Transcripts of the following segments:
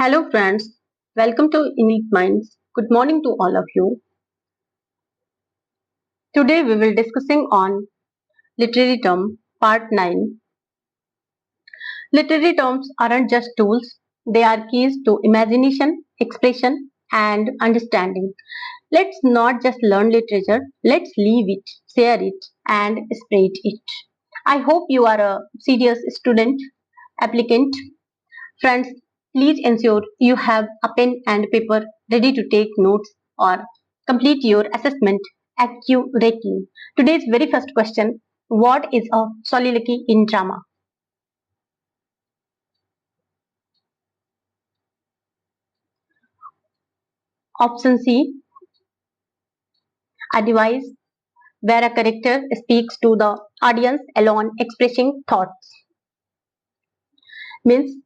Hello, friends. Welcome to Innate Minds. Good morning to all of you. Today we will discussing on literary term part 9. Literary terms aren't just tools, they are keys to imagination, expression and understanding. Let's not just learn literature, let's live it, share it and spread it. I hope you are a serious student, applicant. Friends, please ensure you have a pen and paper ready to take notes or complete your assessment accurately. Today's very first question: what is a soliloquy in drama? Option C: a device where a character speaks to the audience alone expressing thoughts. Means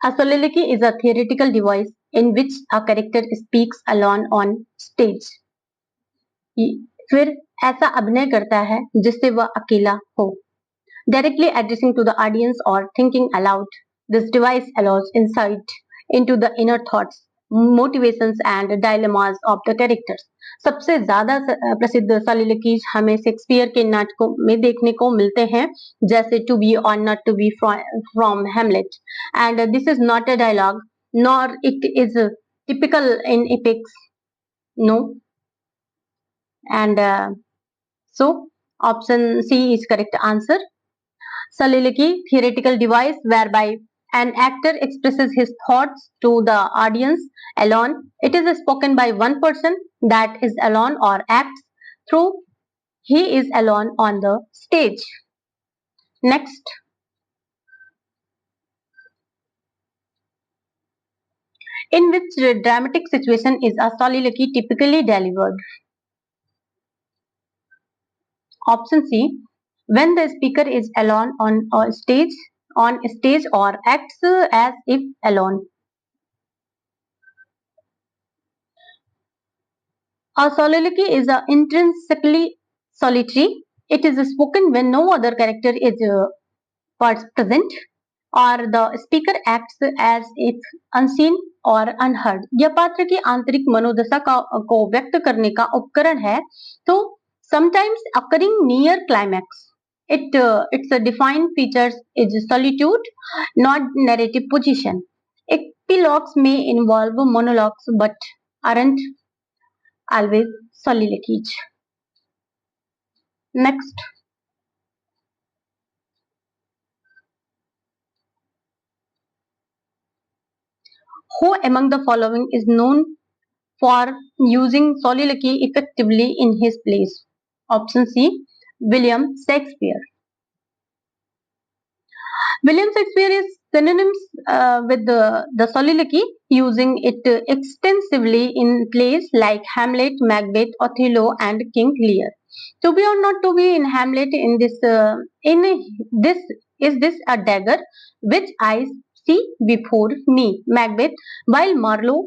a soliloquy is a theoretical device in which a character speaks alone on stage. फिर ऐसा अभिनय करता है जिससे वह अकेला हो. Directly addressing to the audience or thinking aloud, this device allows insight into the inner thoughts, motivations and dilemmas of the characters. सबसे ज्यादा प्रसिद्ध soliloquies हमें शेक्सपियर के नाटकों में देखने को मिलते हैं, जैसे टू बी और not to be from Hamlet. And this is not a dialogue nor it is typical in epics. No. And so option C is correct answer. Soliloquy, theoretical device whereby an actor expresses his thoughts to the audience alone. It is spoken by one person that is alone or acts through he is alone on the stage. Next, in which dramatic situation is a soliloquy typically delivered? Option C: when the speaker is alone on stage or acts as if alone. A soliloquy is intrinsically solitary. It is spoken when no other character is present or the speaker acts as if unseen or unheard. यह पात्र की आंतरिक मनोदशा को व्यक्त करने का उपकरण है. तो sometimes occurring near climax. Its defined features is solitude, not narrative position. Epilogues may involve monologues but aren't always soliloquies. Next, who among the following is known for using soliloquy effectively in his plays? Option C: William Shakespeare. William Shakespeare is synonymous with the soliloquy, using it extensively in plays like Hamlet, Macbeth, Othello, and King Lear. To be or not to be in Hamlet, in this is this a dagger which I see before me? Macbeth, while Marlowe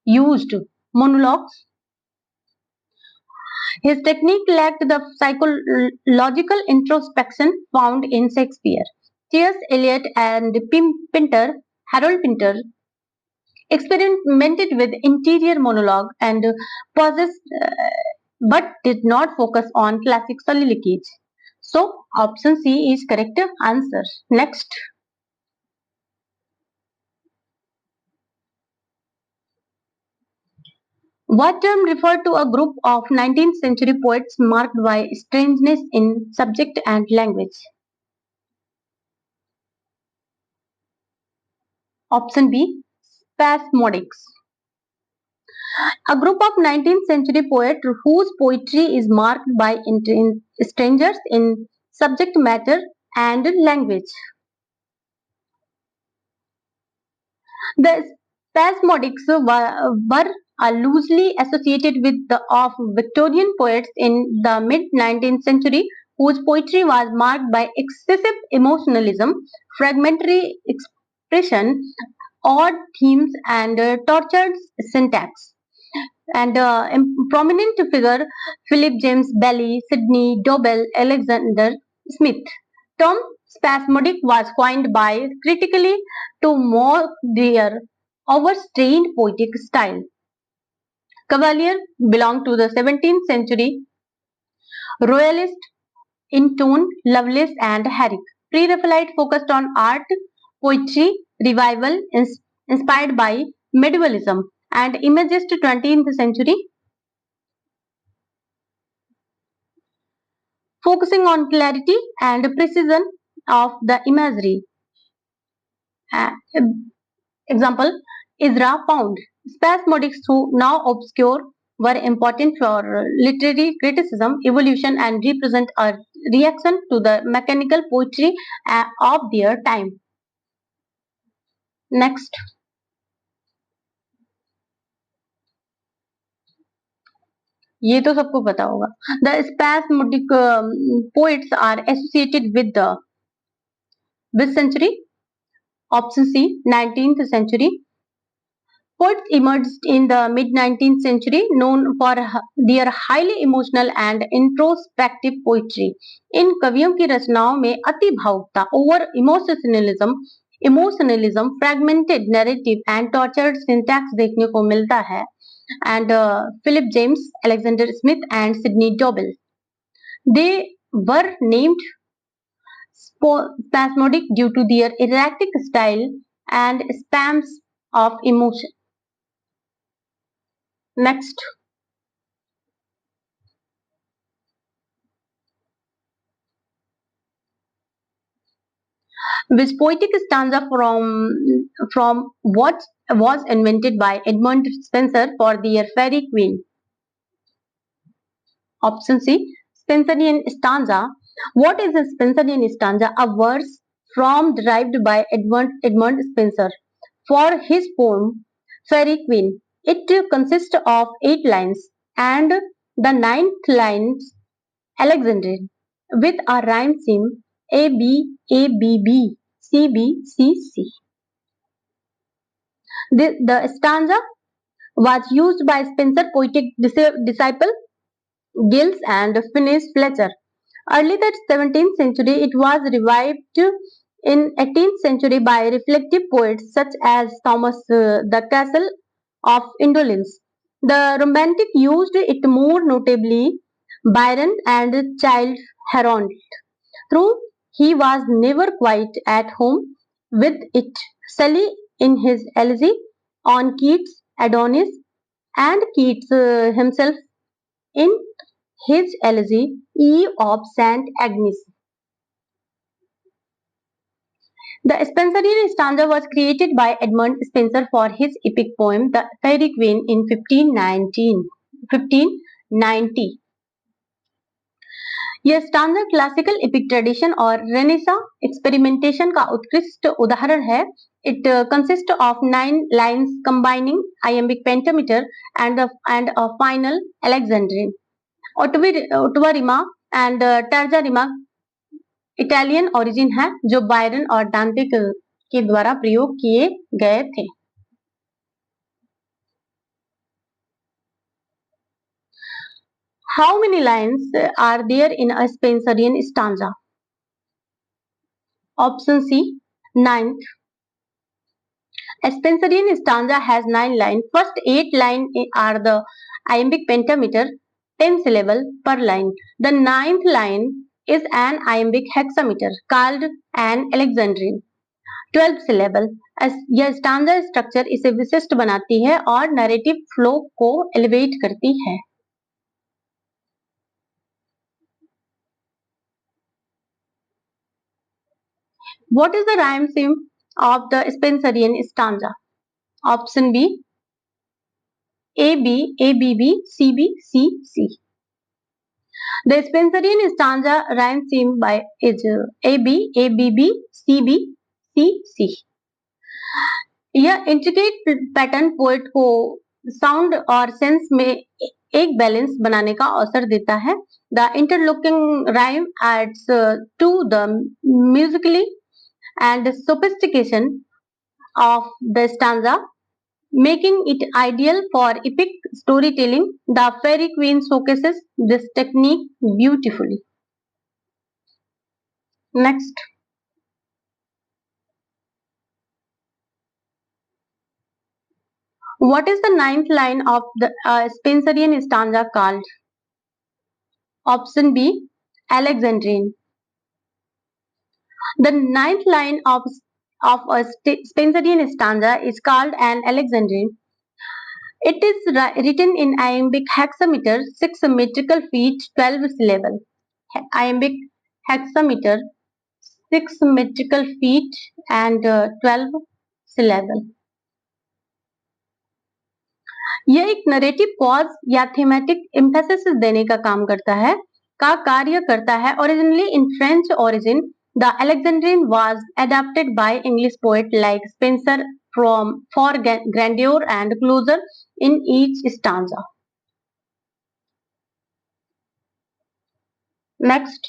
used monologues. His technique lacked the psychological introspection found in Shakespeare. T.S. Eliot and Harold Pinter, experimented with interior monologue and pauses, but did not focus on classic soliloquies. So, option C is correct answer. Next. What term referred to a group of 19th century poets marked by strangeness in subject and language? Option B: spasmodics. A group of 19th century poets whose poetry is marked by strangers in subject matter and language. The spasmodics were loosely associated with the of Victorian poets in the mid 19th century whose poetry was marked by excessive emotionalism, fragmentary expression, odd themes, and tortured syntax. And prominent figure Philip James Bailey, Sidney Dobell, Alexander Smith. Tom Spasmodic was coined by critically to mock their overstrained poetic style. Cavalier belonged to the 17th century royalist in tone, Lovelace and Herrick. Pre-Raphaelite focused on art, poetry, revival inspired by medievalism, and Imagist 20th century focusing on clarity and precision of the imagery. Uh, Example, Ezra Pound. Spasmodics, though now obscure, were important for literary criticism, evolution, and represent a reaction to the mechanical poetry of their time. Next, ये तो सबको पता होगा. The spasmodic poets are associated with the which century? Option C, 19th century. Poets emerged in the mid-19th century, known for their highly emotional and introspective poetry. इन कवियों की रचनाओं में अति भावुकता, over इमोशनलिज्म, fragmented narrative and tortured syntax देखने को मिलता है. And Philip James, Alexander Smith, and Sidney Dobell. They were named spasmodic due to their erratic style and spasms of emotion. Next, which poetic stanza from what was invented by Edmund Spenser for their Fairy Queen? Option C, Spenserian stanza. What is a Spenserian stanza? A verse from derived by Edmund Spenser for his poem Fairy Queen. It consists of 8 lines and the ninth lines Alexandrine with a rhyme scheme A B A B B C B C C. The stanza was used by Spencer poetic disciple Giles and Phineas Fletcher. Early the 17th century, it was revived in 18th century by reflective poets such as Thomas the Castle of Indolence. The Romantic used it more notably Byron and Childe Harold. Though he was never quite at home with it, Shelley in his elegy on Keats' Adonis and Keats himself in his elegy Eve of St. Agnes. The Spenserian stanza was created by Edmund Spenser for his epic poem The Fairy Queen in 1590. यह stanza classical epic tradition और Renaissance experimentation का उत्कृष्ट उदाहरण है. It consists of 9 lines combining iambic pentameter and a final Alexandrine. Ottava rima and terza rima Italian origin है जो Byron और डांते के द्वारा प्रयोग किए गए थे. How many lines are there in a Spenserian stanza? Option C, 9th. A Spenserian stanza has 9 lines. First 8 lines are the iambic pentameter, 10 syllable per line. The 9th line is an iambic hexameter called an Alexandrine, 12 syllable. यह stanza structure इसे विशिष्ट बनाती है और narrative flow को elevate करती है. What is the rhyme scheme of the Spenserian stanza? Option B, A B A B B C B C C. The Spenserian stanza rhyme scheme by is A B A B B C B C C. यह intricate pattern poet को sound और sense में एक balance बनाने का अवसर देता है. The interlocking rhyme aids to the musically and sophistication of the stanza, making it ideal for epic storytelling. The Fairy Queen showcases this technique beautifully. Next, What is the ninth line of the Spenserian stanza called? Option B, Alexandrine. The ninth line of a Spenserian stanza is called an Alexandrine. It is written in iambic hexameter, 6 metrical feet, 12 syllable. Iambic hexameter, 6 metrical feet and 12 syllable. यह एक narrative pause या thematic emphasis देने का काम करता है, का कार्य करता है. Originally in French origin, the Alexandrine was adapted by English poet like Spenser for grandeur and closure in each stanza. Next,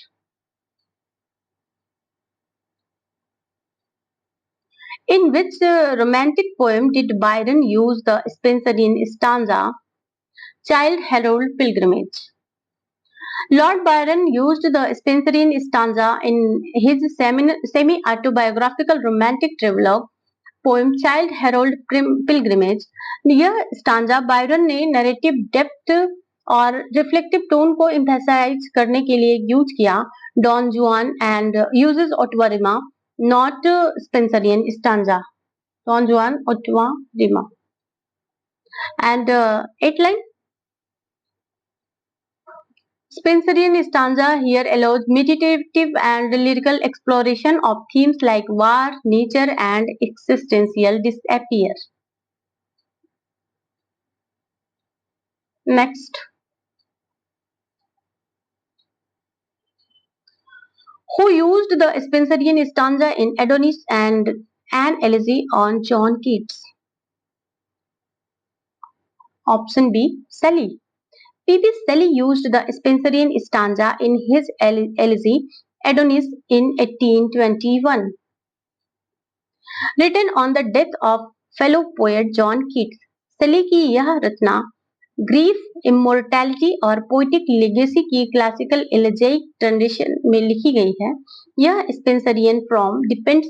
in which romantic poem did Byron use the Spenserian stanza Childe Harold Pilgrimage? Lord Byron used the Spenserian stanza in his semi-autobiographical romantic travelogue poem Childe Harold Pilgrimage. यह stanza Byron ने narrative depth और reflective tone को emphasise करने के लिए use किया. Don Juan and uses ottava rima, not Spenserian stanza. Don Juan ottava rima and 8 line. Spenserian stanza here allows meditative and lyrical exploration of themes like war, nature, and existential disappear. Next, who used the Spenserian stanza in Adonis and an Elegy on John Keats? Option B, Shelley. P.B. Shelley used the Spenserian stanza in his Elegy Adonis in 1821. Written on the death of fellow poet John Keats, Shelley की यह रचना grief, immortality और poetic legacy की classical elegiac tradition में लिखी गई है. यह Spenserian from depends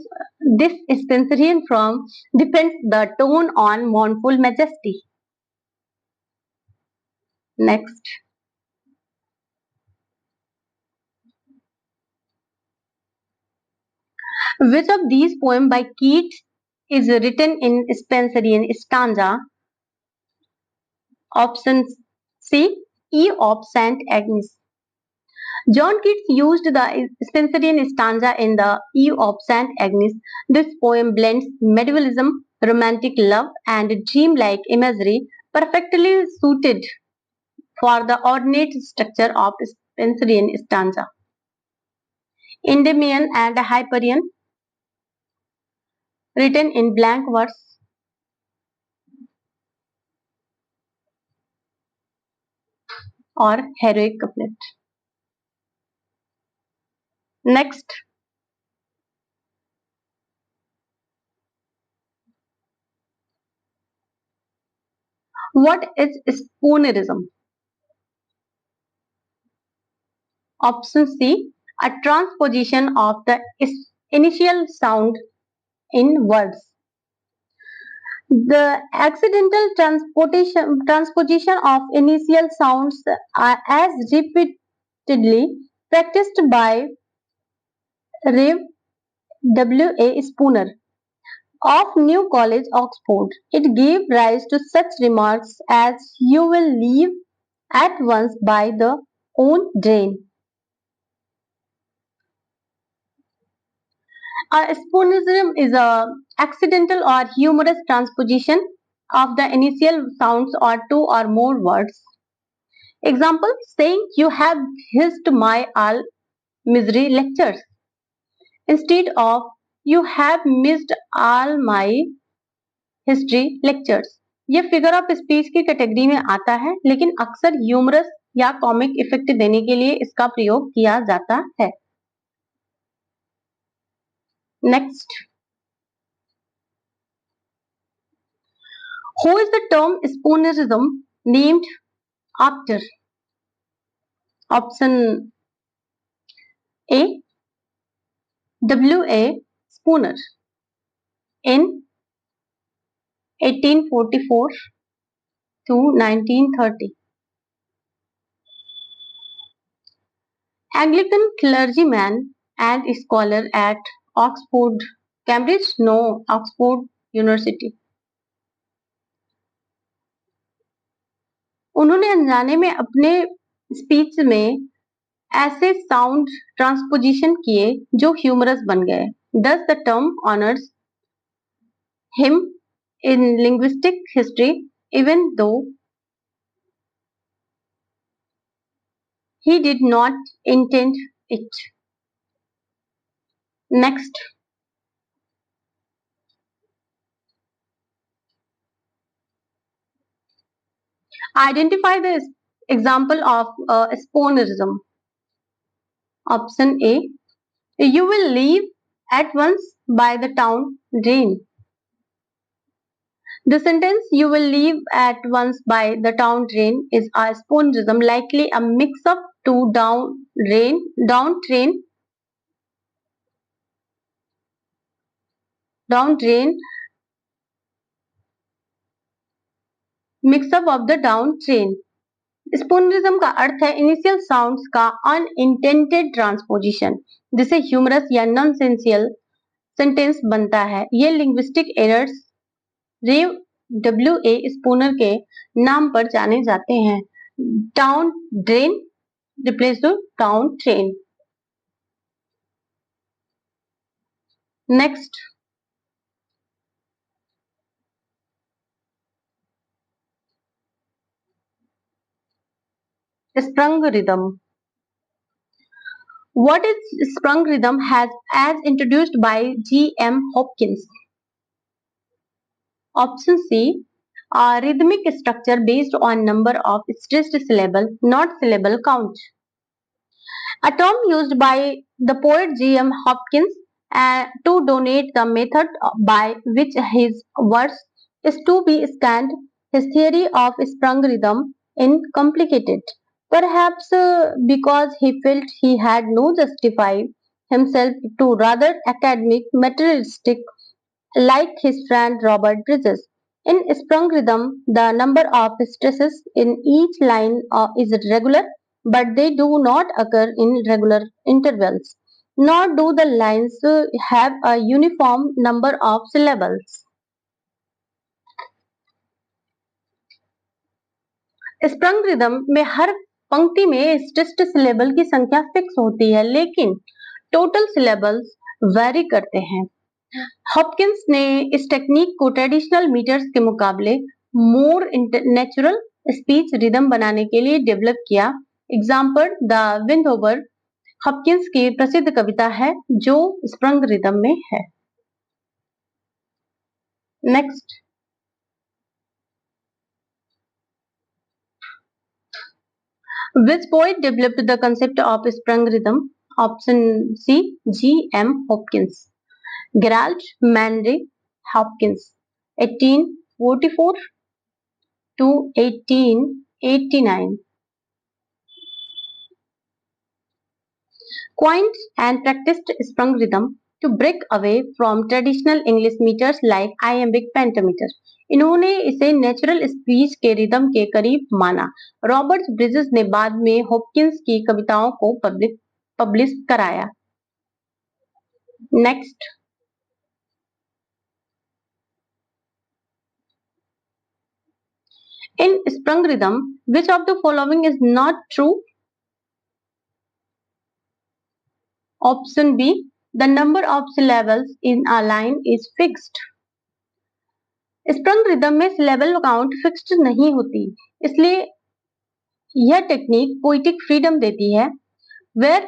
the tone on मॉर्नफुल majesty. Next, which of these poems by Keats is written in Spenserian stanza? Option C, E of St. Agnes. John Keats used the Spenserian stanza in the Eve of St. Agnes. This poem blends medievalism, romantic love, and dreamlike imagery, perfectly suited for the ornate structure of Spenserian stanza. Endymion and Hyperion, written in blank verse. Or heroic couplet. Next, what is spoonerism? Option C, a transposition of the initial sound in words. The accidental transposition of initial sounds as repeatedly practiced by Rev. W. A. Spooner of New College, Oxford. It gave rise to such remarks as "You will leave at once by the own drain." Spoonerism is a accidental or humorous transposition of the initial sounds or two or more words. Example, saying "You have hissed my all misery lectures" instead of "You have missed all my history lectures." ये figure of speech की category में आता है, लेकिन अक्सर humerus या comic effect देने के लिए इसका प्रयोग किया जाता है. Next, who is the term spoonerism named after? Option A, W. A. Spooner. In 1844, to 1930. Anglican clergyman and scholar at Oxford, Cambridge, no, Oxford University. उन्होंने अनजाने में अपने स्पीच में ऐसे साउंड ट्रांसपोजिशन किए जो ह्यूमरस बन गए. Thus the term honors him in linguistic history, even though he did not intend it. Next, identify the example of spoonerism. Option A, you will leave at once by the town drain. The sentence "you will leave at once by the town drain" is a spoonerism, likely a mix of two down drain mix up of the down train. स्पूनरिज्म का अर्थ है initial sounds का unintended transposition जिसे humerus या नॉनसेंसियल sentence बनता है. ये linguistic errors रेव W.A. Spooner के नाम पर जाने जाते हैं. Town drain replace to town train. Next, sprung rhythm. What is sprung rhythm as introduced by G.M. Hopkins? Option C, a rhythmic structure based on number of stressed syllable, not syllable count. A term used by the poet G.M. Hopkins to donate the method by which his verse is to be scanned. His theory of sprung rhythm incomplicated, perhaps because he felt he had no justify himself to rather academic materialistic like his friend Robert Bridges. In sprung rhythm, the number of stresses in each line is regular, but they do not occur in regular intervals, nor do the lines have a uniform number of syllables. Sprung rhythm में हर पंक्ति में stressed syllable की संख्या fix होती है, लेकिन total syllables very करते हैं. हॉपकिंस ने इस टेक्निक को ट्रेडिशनल मीटर्स के मुकाबले मोर नेचुरल स्पीच रिदम बनाने के लिए डेवलप किया. Example the wind over Hopkins की प्रसिद्ध कविता है जो स्प्रंग रिदम में है. Next, which poet developed the concept of sprung rhythm? Option C, G.M. Hopkins. Gerald Manley Hopkins, 1844 to 1889. Coined and practiced sprung rhythm to break away from traditional English meters like iambic pentameter. इन्होंने इसे natural speech के rhythm के करीब माना. Robert bridges ने बाद में Hopkins की कविताओं को पब्लिश कराया. Next, in sprung rhythm, which of the following is not true? Option B, the number of syllables in a line is fixed. Sprung rhythm में सिलेबल काउंट फिक्स्ड नहीं होती, इसलिए यह टेक्निक पोइटिक फ्रीडम देती है. Where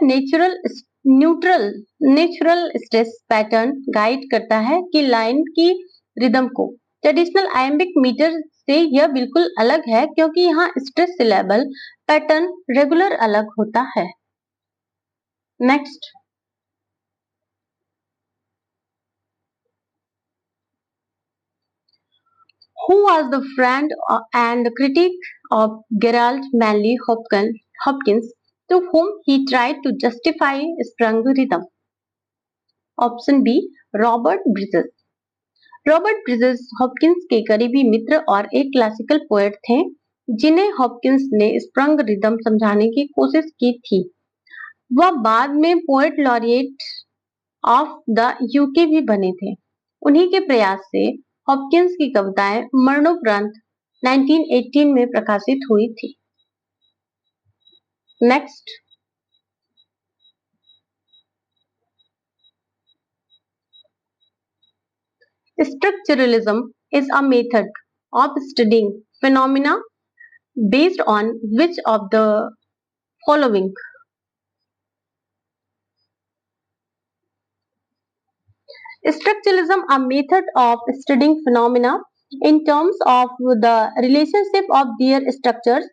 natural stress pattern guide करता है कि लाइन की रिदम को. ट्रेडिशनल आयम्बिक मीटर से यह बिल्कुल अलग है क्योंकि यहाँ स्ट्रेस सिलेबल पैटर्न रेगुलर अलग होता है. Next, who was the friend and critic of Gerald Manley Hopkins, to whom he tried to justify sprung rhythm? Option B, Robert Bridges. Robert bridges Hopkins के करीबी मित्र और एक क्लासिकल पोएट थे जिन्हें Hopkins ने स्प्रंग रिदम समझाने की कोशिश की थी। वह बाद में poet laureate of the UK भी बने थे। उन्हीं के प्रयास से हॉपकिंस की कविताएं मरणोपरांत 1918 में प्रकाशित हुई थी। Next, structuralism is a method of studying phenomena based on which of the following. Structuralism, a method of studying phenomena in terms of the relationship of their structures.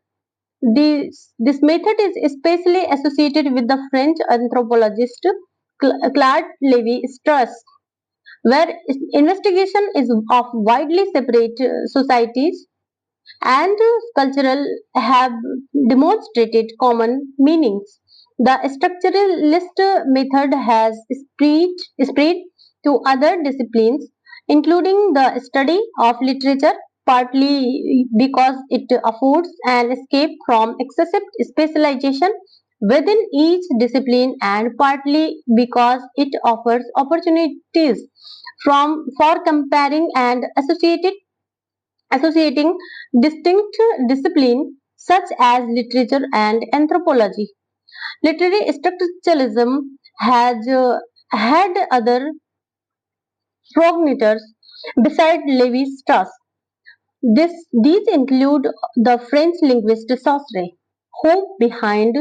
This method is especially associated with the French anthropologist Claude Lévi-Strauss, where investigation is of widely separate societies and cultural have demonstrated common meanings. The structuralist method has spread to other disciplines, including the study of literature, partly because it affords an escape from excessive specialization within each discipline and partly because it offers opportunities for comparing and associating distinct disciplines such as literature and anthropology. Literary structuralism has had other progenitors besides Levi-Strauss. These include the French linguist Saussure, who behind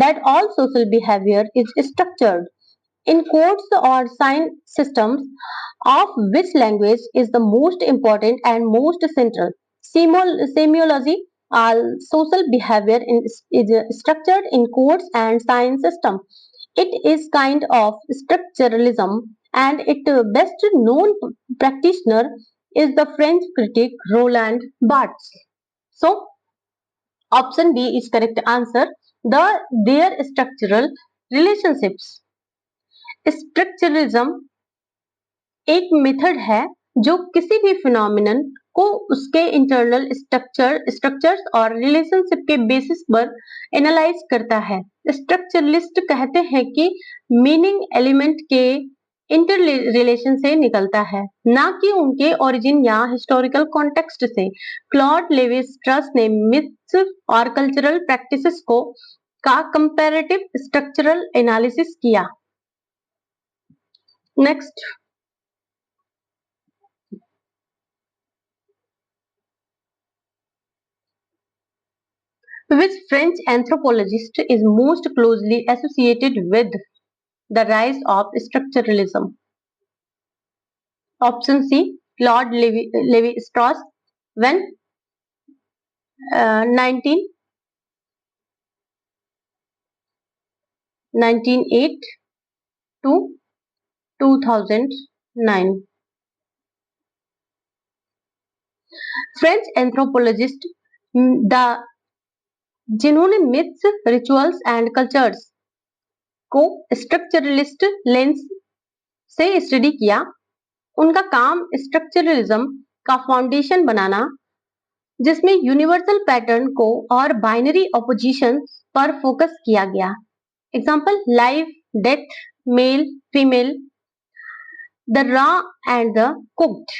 that all social behavior is structured in codes or sign systems, of which language is the most important and most central. Semiology, all social behavior is structured in codes and sign system. It is kind of structuralism, and its best known practitioner is the French critic Roland Barthes. So, option B is correct answer. Their structural relationships. Structuralism एक method है जो किसी भी phenomenon को उसके internal structures और relationship के basis पर एनालाइज करता है। स्ट्रक्चरलिस्ट कहते हैं कि मीनिंग एलिमेंट के इंटर रिलेशन से निकलता है, ना कि उनके ओरिजिन या हिस्टोरिकल कॉन्टेक्स्ट से। क्लॉड लेवी-स्ट्रॉस ने मिथ्स और कल्चरल प्रैक्टिसेस को का कंपैरेटिव स्ट्रक्चरल एनालिसिस किया। Next, which French anthropologist is most closely associated with the rise of structuralism? Option C, Claude Levi-Strauss, when 1908 to 2009. French anthropologist जिन्होंने myths, rituals and cultures को structuralist lens से study किया, उनका काम structuralism का foundation बनाना, जिसमें universal pattern को और बाइनरी ऑपोजिशन पर फोकस किया गया। Example, life, death, male, female, the raw and the cooked.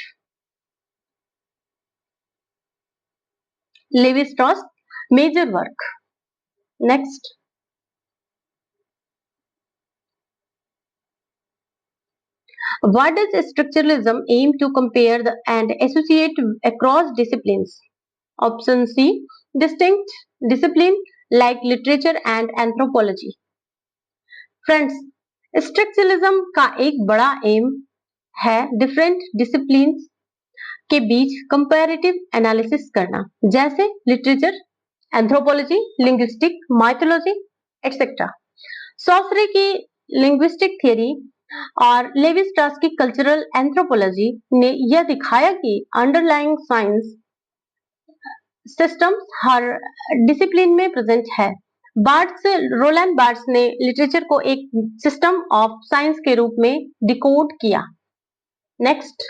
Levi Strauss major work. Next, what does structuralism aim to compare and associate across disciplines? Option C, distinct discipline like literature and anthropology. Friends, structuralism का एक बड़ा M है different disciplines के बीच comparative analysis करना, जैसे literature, anthropology, linguistic, mythology etcetera. Saussure की linguistic theory और Levi Strauss की कल्चरल एंथ्रोपोलॉजी ने यह दिखाया कि अंडरलाइंग साइंस सिस्टम्स हर डिसिप्लिन में प्रेजेंट है। रोलैंड बार्ट्स ने लिटरेचर को एक सिस्टम ऑफ साइंस के रूप में डिकोड किया। Next,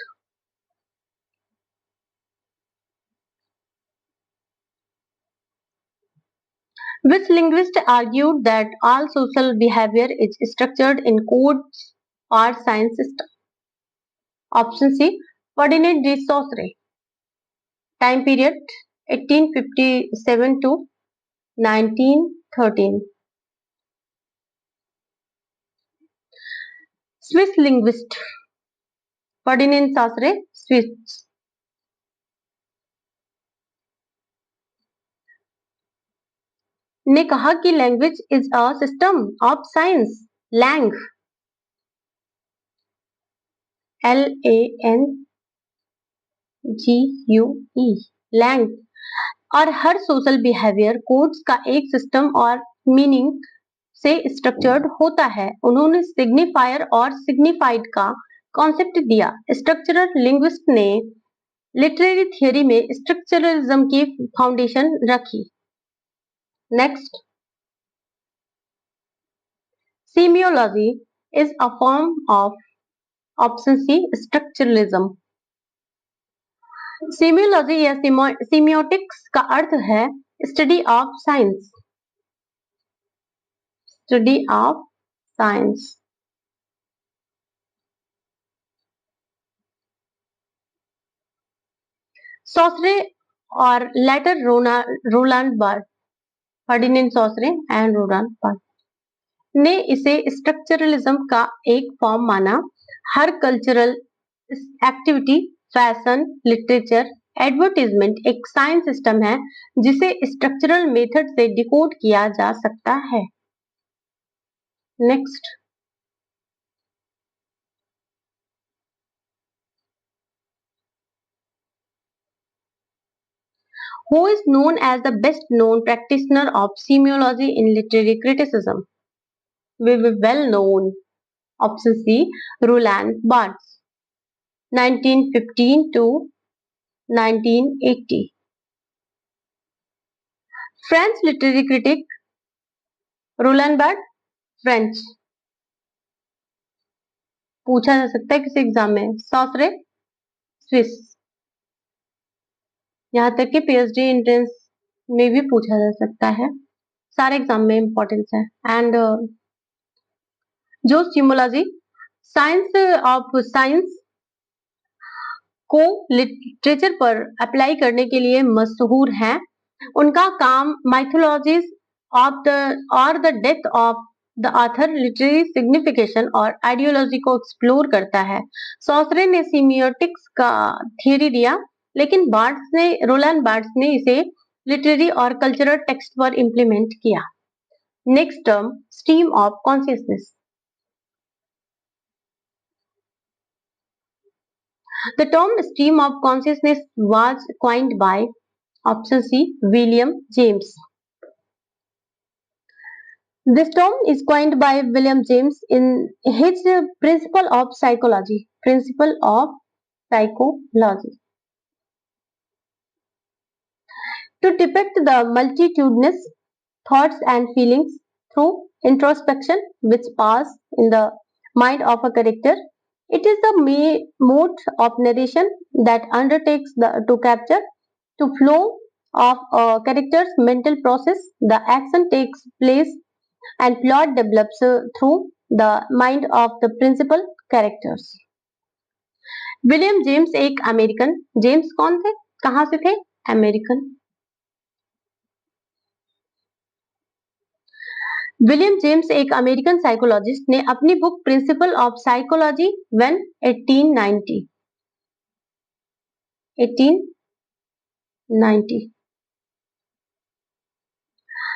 Which linguist argued that all social behavior is structured in codes or science system? Option C. Ferdinand de Saussure. Time period 1857 to 1913. Swiss linguist Ferdinand Saussure, Swiss, ने कहा कि language is a system of science. Langue LANGUE langue और हर social behaviour codes का एक system और meaning से structured होता है. उन्होंने सिग्निफायर और सिग्निफाइड का कॉन्सेप्ट दिया. स्ट्रक्चरल लिंग्विस्ट ने लिटरेरी थियोरी में स्ट्रक्चरलिज्म की फाउंडेशन रखी. Next, semiology is a form of option C structuralism. Semiology या सेमियोटिक्स का अर्थ है study of signs. Study of signs. Saussure और later Roland Barthes, Ferdinand Saussure and Roland Barthes ने इसे स्ट्रक्चरलिज्म का एक फॉर्म माना. हर cultural activity, fashion, literature, advertisement एक साइंस सिस्टम है जिसे स्ट्रक्चरल मेथड से डिकोड किया जा सकता है. Next, who is known as the best known practitioner of semiology in literary criticism? We were well known. Option C. Roland Barthes, 1915 to 1980. French literary critic Roland Barthes, French. पूछा जा सकता है किसी एग्जाम में. सॉसरे, स्विस. यहाँ तक कि PhD entrance में भी पूछा जा सकता है. सारे एग्जाम में इंपॉर्टेंस है. एंड जो सिमोलॉजी साइंस ऑफ साइंस को लिटरेचर पर अप्लाई करने के लिए मशहूर हैं. उनका काम माइथोलॉजीज ऑफ द और the death of the author, literary signification और आइडियोलॉजी को एक्सप्लोर करता है. सॉसरे ने सीमियोटिक्स का थियरी दिया, लेकिन रोलैंड बार्ट्स ने इसे लिटरेरी और कल्चरल टेक्स्ट पर इंप्लीमेंट किया. Next term, stream of consciousness. The term stream of consciousness was coined by option C. William James. This term is coined by William James in his Principle of Psychology. Principle of Psychology. To depict the multitudinous thoughts and feelings through introspection which pass in the mind of a character. It is the mode of narration that undertakes to capture the flow of a character's mental process. The action takes place and plot develops through the mind of the principal characters. William James एक American. James कौन थे, कहां से थे? American. William James एक American psychologist ने अपनी book principle of psychology when 1890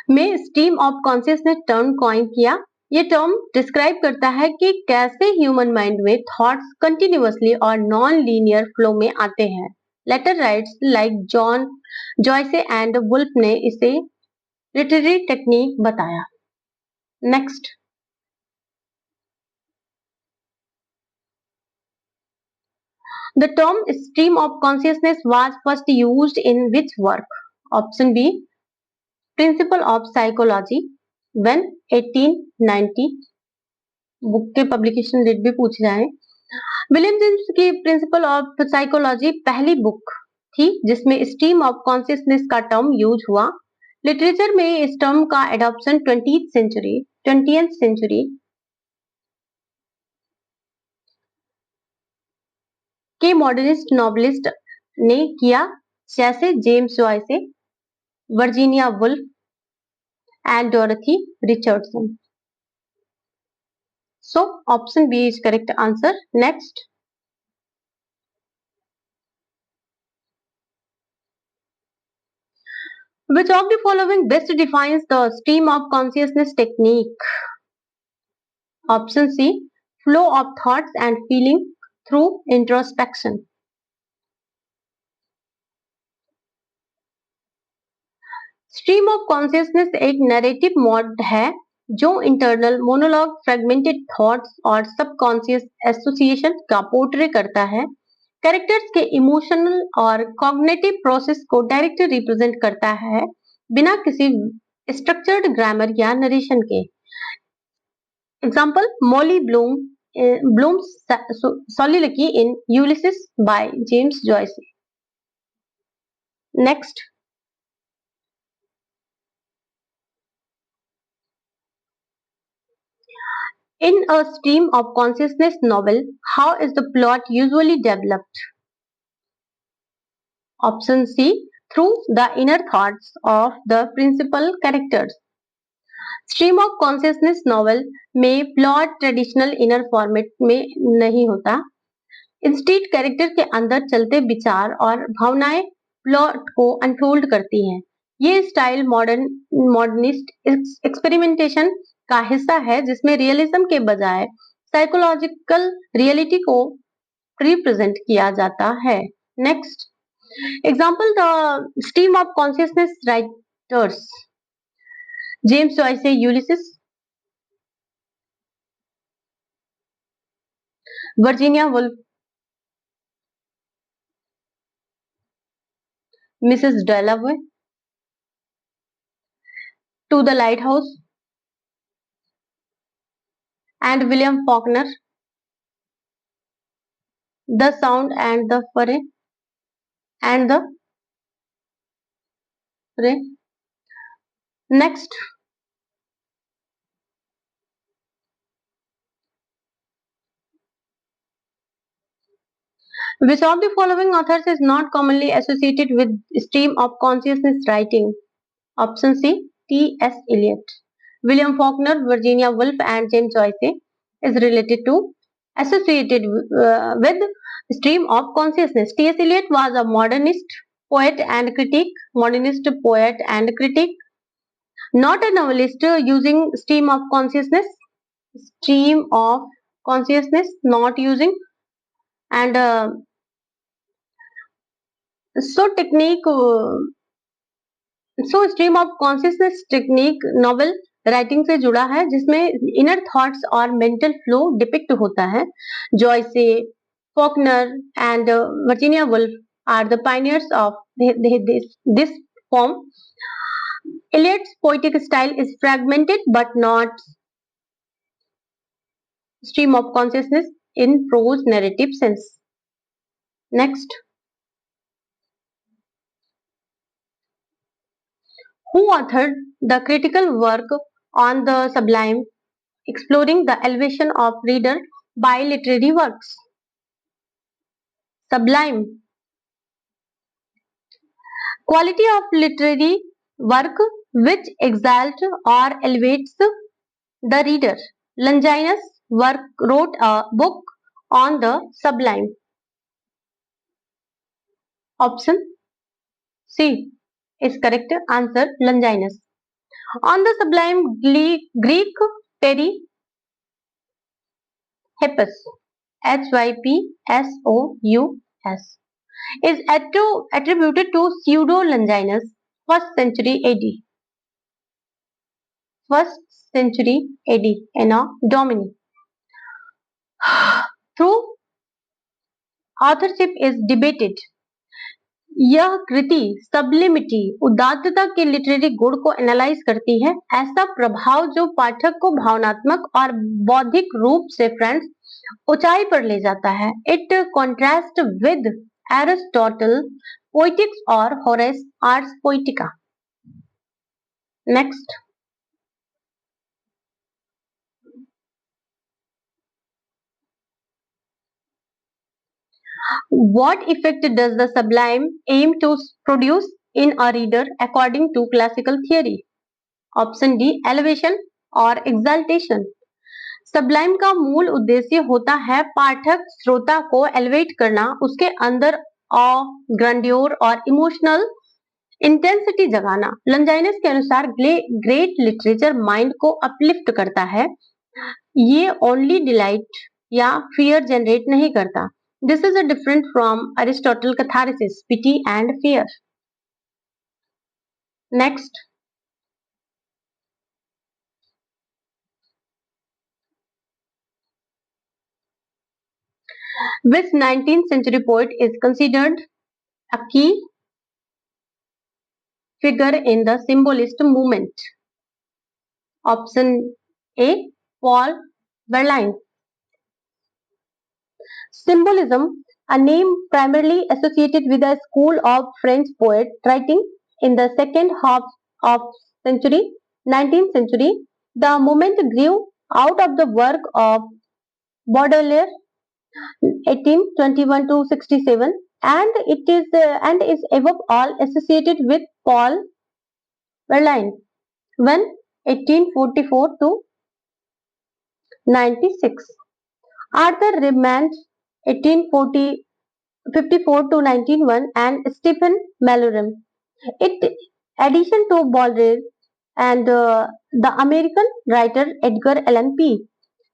में stream of consciousness term coin किया. ये टर्म डिस्क्राइब करता है कि कैसे ह्यूमन माइंड में थॉट्स कंटिन्यूअसली और नॉन लीनियर फ्लो में आते हैं. Later writes like John Joyce and Woolf ने इसे लिटरेरी टेक्निक बताया. Next, the term stream of consciousness was first used in which work? Option B. Principle of Psychology when 1890. Book के publication date भी पूछ जाए. विलियम जेम्स की principle of psychology पहली book थी जिसमें स्ट्रीम ऑफ कॉन्शियसनेस का टर्म यूज हुआ. लिटरेचर में इस टर्म का एडॉप्शन 20th सेंचुरी के मॉडर्निस्ट नॉवलिस्ट ने किया, जैसे James Joyce, Virginia Woolf and Dorothy Richardson. So option B is correct answer. Next, which of the following best defines the stream of consciousness technique? Option C, flow of thoughts and feeling through introspection. Stream of consciousness एक narrative mode है जो internal monologue, fragmented thoughts और subconscious association का portray करता है. Characters के emotional और cognitive process को डायरेक्ट रिप्रेजेंट करता है बिना किसी स्ट्रक्चर्ड ग्रामर या नरेशन के. Example, Molly Bloom's soliloquy in Ulysses by James Joyce. Next, in a stream of consciousness novel, how is the plot usually developed? Option C, through the inner thoughts of the principal characters. Stream of consciousness novel में plot traditional inner format में नहीं होता. Instead character के अंदर चलते विचार और भावनाएं प्लॉट को अनफोल्ड करती हैं. ये स्टाइल मॉडर्निस्ट एक्सपेरिमेंटेशन का हिस्सा है जिसमें रियलिज्म के बजाय साइकोलॉजिकल रियलिटी को रिप्रेजेंट किया जाता है. Next, example the stream of consciousness writers: James Joyce, Ulysses, Virginia Woolf, Mrs Dalloway, to the lighthouse and William Faulkner, the sound and the fury and the ray. Next, which of the following authors is not commonly associated with stream of consciousness writing? Option C, T.S. Eliot. William Faulkner, Virginia Woolf and James Joyce is related to associated with stream of consciousness. T.S. Eliot was a modernist poet and critic, not a novelist. Using stream of consciousness, not using. And stream of consciousness technique novel writing से जुड़ा है जिसमें inner thoughts और mental flow depict होता है. Joyce, Faulkner and Virginia Woolf are the pioneers of this form. Eliot's poetic style is fragmented but not stream of consciousness in prose narrative sense. Next, who authored the critical work on the sublime, exploring the elevation of reader by literary works? Sublime, quality of literary work which exalts or elevates the reader. Longinus wrote a book on the sublime. Option C is correct answer. Longinus. On the sublime, Greek Hypos, Hypsous, is attributed to Pseudo Longinus, 1st century AD. 1st century AD, Anno Domini. Through authorship is debated. यह कृति सब्लिमिटी, उदात्तता के literary गुण को analyse करती है, ऐसा प्रभाव जो पाठक को भावनात्मक और बौद्धिक रूप से फ्रेंड्स ऊंचाई पर ले जाता है. It contrast with Aristotle Poetics और Horace Ars Poetica. Next, what effect does the sublime aim to produce in a reader according to classical theory? Option D, elevation और exaltation. सबलाइम का मूल उद्देश्य होता है पाठक श्रोता को एलिवेट करना, उसके अंदर ऑ, ग्रैंड्योर और इमोशनल इंटेंसिटी जगाना. लंजाइनस के अनुसार ग्रेट लिटरेचर माइंड को अपलिफ्ट करता है, ये ओनली डिलाइट या फियर जनरेट नहीं करता. This is a different from Aristotle catharsis, pity and fear. Next, which 19th century poet is considered a key figure in the symbolist movement? Option A, Paul Verlaine. Symbolism, a name primarily associated with a school of French poets writing in the second half of century, 19th century. The movement grew out of the work of Baudelaire, 1821 to 67, and is above all associated with Paul Verlaine, when 1844 to 96. Arthur Rimond, 1854 to 1901, and Stephen Mallory. In addition to Baudelaire and the American writer Edgar Allan Poe.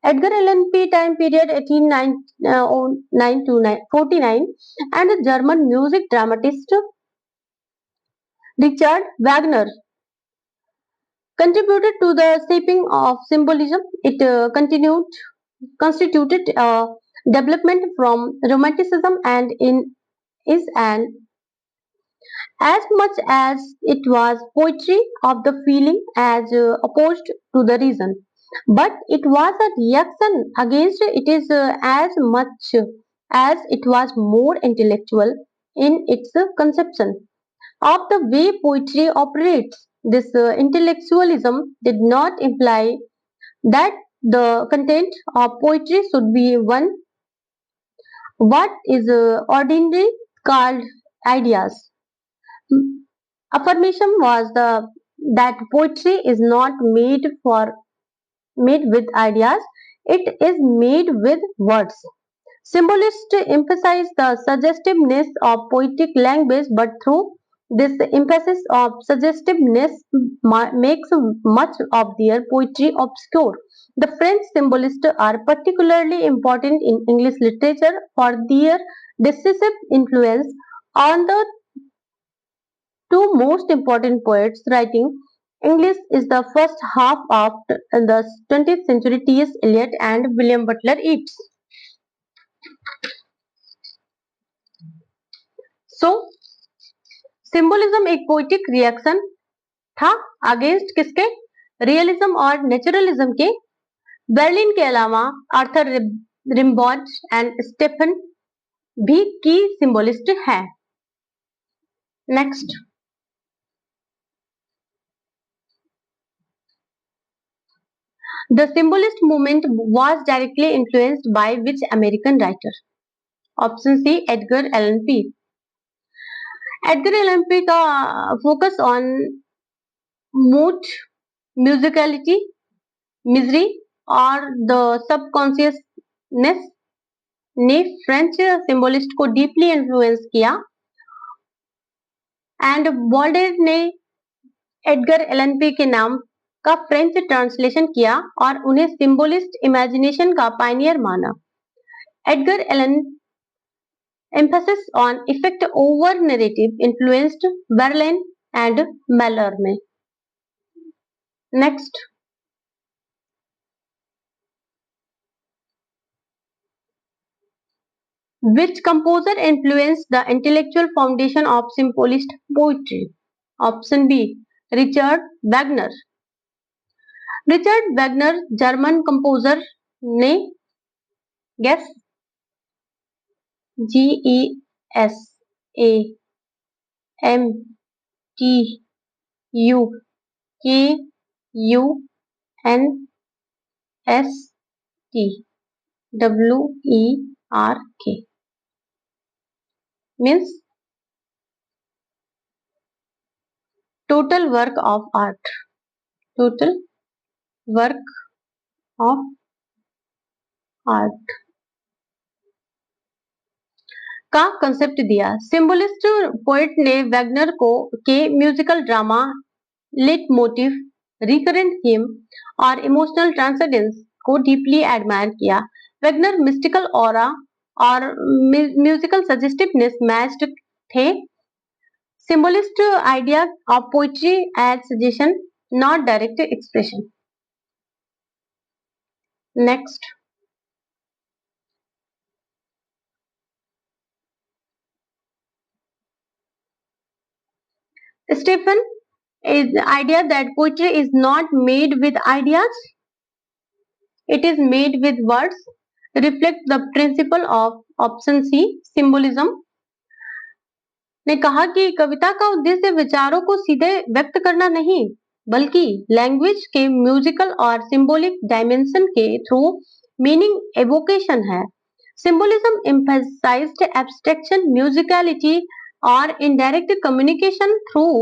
Edgar Allan Poe time period 1809 to 49, and the German music dramatist Richard Wagner contributed to the shaping of symbolism. It constituted a development from Romanticism and is an as much as it was poetry of the feeling as opposed to the reason. But it was a reaction against it is as much as it was more intellectual in its conception of the way poetry operates. This intellectualism did not imply that the content of poetry should be one what is ordinarily called ideas. Affirmation was the that poetry is not made with ideas, it is made with words. Symbolists emphasize the suggestiveness of poetic language, but through this emphasis of suggestiveness makes much of their poetry obscure. The French symbolists are particularly important in English literature for their decisive influence on the two most important poets writing English is the first half of the 20th century, T.S. Eliot and William Butler Yeats. So, symbolism एक poetic reaction था against किसके? Realism और naturalism के. Berlin के अलावा Arthur रिम्बाउड and Stephen भी की सिंबलिस्ट हैं. Next, the symbolist movement was directly influenced by which American writer? Option C, Edgar Allan Poe. Edgar Allan Poe का focus on mood, musicality, misery और द सबकॉन्शियसनेस ने French symbolist को deeply influence किया. And Baudelaire ने Edgar Allan P के नाम का French translation किया और उन्हें सिंबलिस्ट इमेजिनेशन का पायनियर माना. Edgar Allan emphasis on effect over narrative influenced Verlaine and Mallarmé. Next, which composer influenced the intellectual foundation of symbolist poetry? Option B, Richard Wagner. Richard Wagner German composer ने guess GESAMTU KUNSTWERK means total work of art. Total work of art का concept दिया। Symbolist poet ने Wagner को के musical drama leitmotif, recurrent theme और emotional transcendence को deeply admire किया। Wagner mystical aura और म्यूजिकल सजेस्टिवनेस मैच्ड थे। Symbolist idea of poetry as suggestion, not direct expression. Next, Stephen is the idea that poetry is not made with ideas, it is made with words, reflect the principle of option C, symbolism। ने कहा कि कविता का उद्देश्य विचारों को सीधे व्यक्त करना नहीं, बल्कि लैंग्वेज के म्यूजिकल और सिंबॉलिक डायमेंशन के थ्रू मीनिंग एवोकेशन है। Symbolism emphasized abstraction, musicality, or indirect communication through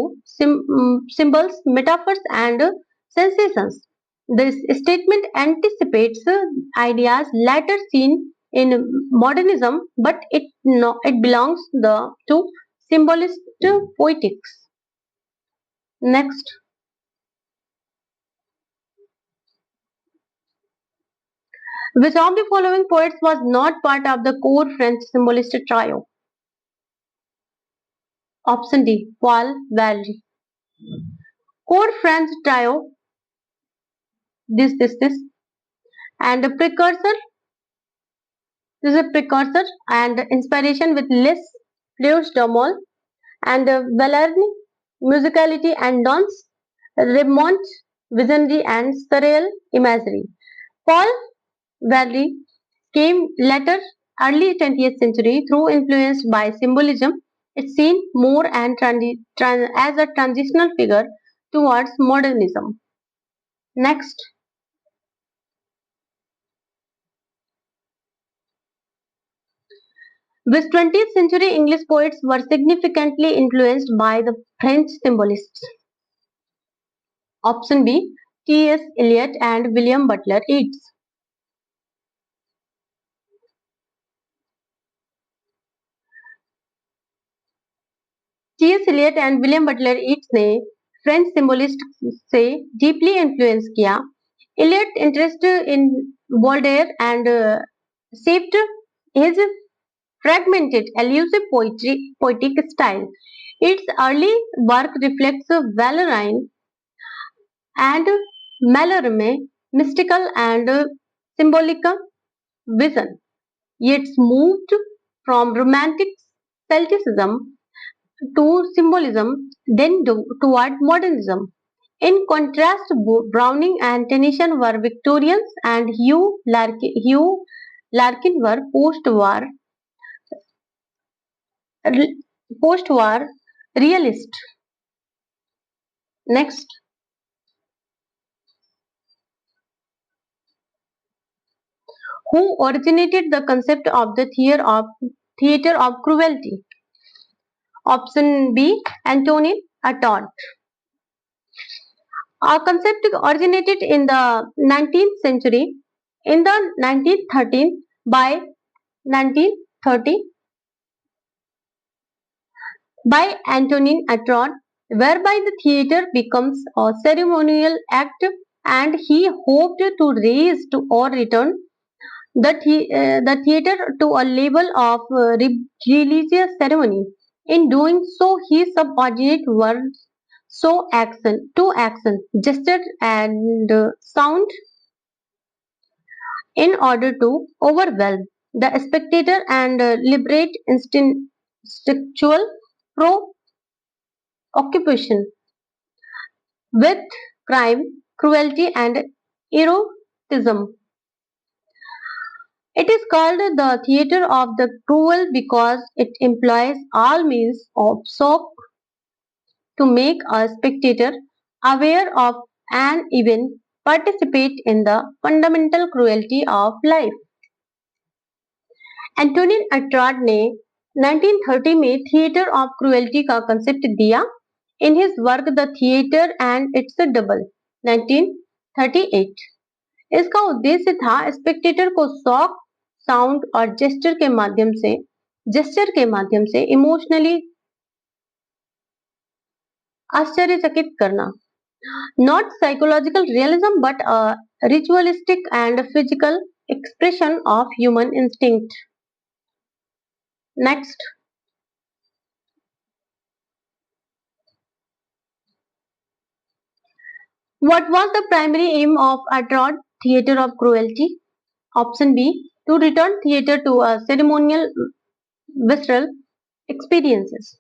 symbols, metaphors, and sensations. This statement anticipates ideas later seen in modernism, but it belongs to symbolist poetics. Next, which of the following poets was not part of the core French symbolist trio? Option D, Paul Valéry. Core French trio, this, and a precursor. This is a precursor and inspiration with Les Plus Domol and Valerne, musicality and dance, Raymond, visionary and surreal imagery. Paul Valéry came later, early 20th century, through influenced by symbolism. It's seen more and as a transitional figure towards modernism. Next, which 20th century English poets were significantly influenced by the French symbolists? Option B, T.S. Eliot and William Butler Yeats. T.S. Eliot and William Butler Yeats ने French सिंबलिस्ट से deeply influence किया। Eliot interest in Baudelaire and shaped his fragmented, elusive poetic style. Its early work reflects Valérien and Mallarmé mystical and symbolic vision. Yeats moved from romantic Celticism to symbolism, then toward modernism. In contrast, Browning and Tennyson were Victorians and Hugh Larkin were post-war realist. Next, who originated the concept of the theater of cruelty? Option B, Antonin Artaud. Our concept originated in the 19th century, in the 1913 by 1930 by Antonin Artaud, whereby the theatre becomes a ceremonial act, and he hoped to raise or return the theatre to a level of religious ceremony. In doing so, he subordinated words to action, gesture, and sound in order to overwhelm the spectator and liberate instinctual preoccupation with crime, cruelty, and eroticism. It is called the theatre of the cruel because it employs all means of soap to make a spectator aware of and even participate in the fundamental cruelty of life. Antonin Artaud ने 1930 में theatre of cruelty का concept दिया in his work the theatre and its double 1938। इसका उद्देश्य था Spectator को shock, sound और gesture के माध्यम से इमोशनली आश्चर्यचकित करना। Not psychological realism but a ritualistic and physical expression of human instinct. Next, what was the primary aim of Atrod Theatre of Cruelty? Option B, to return theatre to a ceremonial visceral experiences.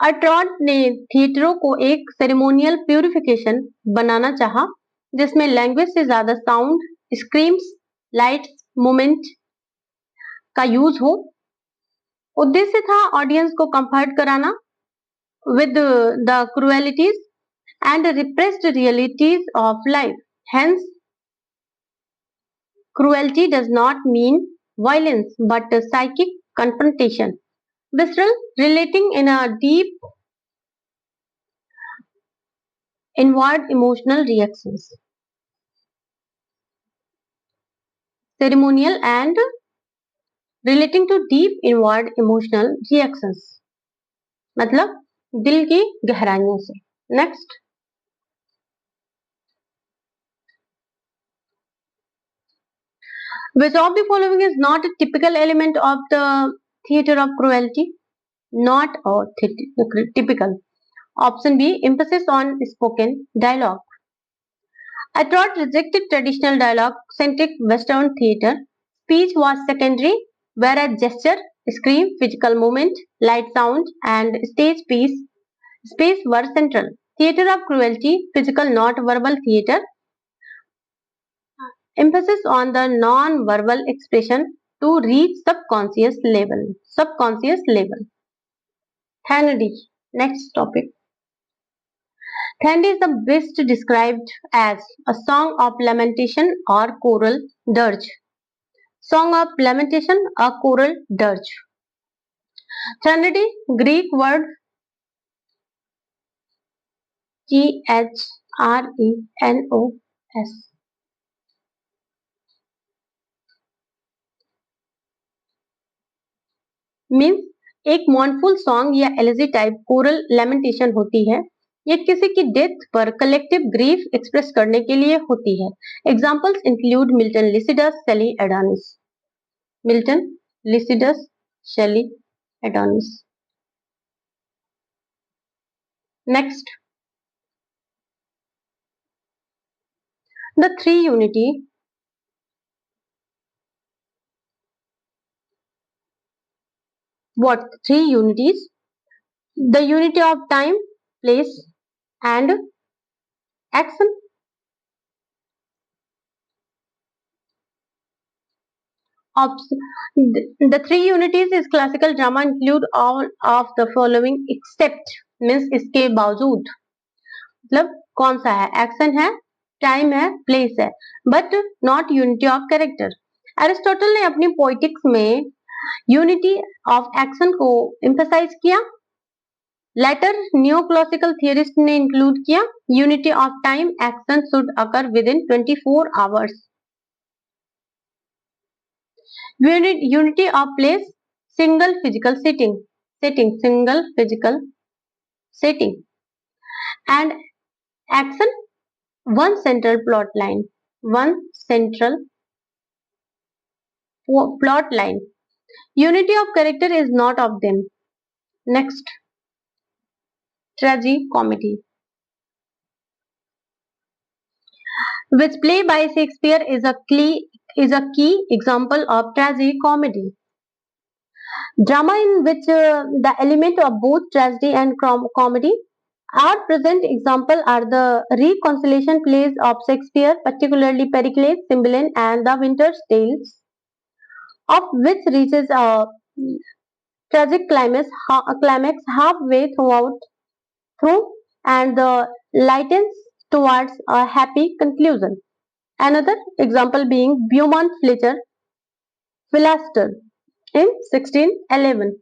अट्रॉड ने थिएटरों को एक ceremonial purification बनाना चाहा जिसमें language से ज्यादा sound, screams, lights, moment का use हो। उद्देश्य था ऑडियंस को कंफर्ट कराना with the cruelties and repressed realities of life. Hence, cruelty does not mean violence but a psychic confrontation. Visceral, relating in a deep inward emotional reactions. Ceremonial and relating to deep inward emotional reactions. मतलब दिल की गहराइयों से। Next, which of the following is not a typical element of the theatre of cruelty? Not a typical. Option B, emphasis on spoken dialogue. Atrod rejected traditional dialogue-centric Western theatre. Speech was secondary, whereas gesture, scream, physical movement, light sound, and space were central. Theatre of cruelty, physical not verbal theatre. Emphasis on the non-verbal expression to reach subconscious level. Thanagy. Next topic. Thandi is the best described as a song of lamentation or choral dirge. Song of lamentation or choral dirge. Thanagy, Greek word Threnos, means एक मॉर्नफुल song या elegy type coral lamentation होती है। ये किसी की death पर collective grief express करने के लिए होती है। Examples include Milton Lycidas, Shelley Adonais. Milton Lycidas, Shelley Adonais. Next, the three unity. What three unities? The unity of time, place, and action. The three unities is classical drama include all of the following except means इसके बावजूद मतलब कौन सा है? Action है, time है, place है, but not unity of character. Aristotle ने अपनी पोइटिक्स में यूनिटी ऑफ एक्शन को एम्फसाइज किया। लेटर न्यू क्लासिकल थियरिस्ट ने इंक्लूड किया unity of time, action should occur with in 24 hours. Unity of place, single physical setting and action, one central plot line. Unity of character is not of them. Next, tragicomedy, which play by Shakespeare is a key example of tragicomedy. Drama in which the element of both tragedy and comedy are present. Example are the reconciliation plays of Shakespeare, particularly Pericles, Cymbeline, and The Winter's Tales, of which reaches a tragic climax halfway through and the lightens towards a happy conclusion. Another example being Beaumont Fletcher Philaster in 1611.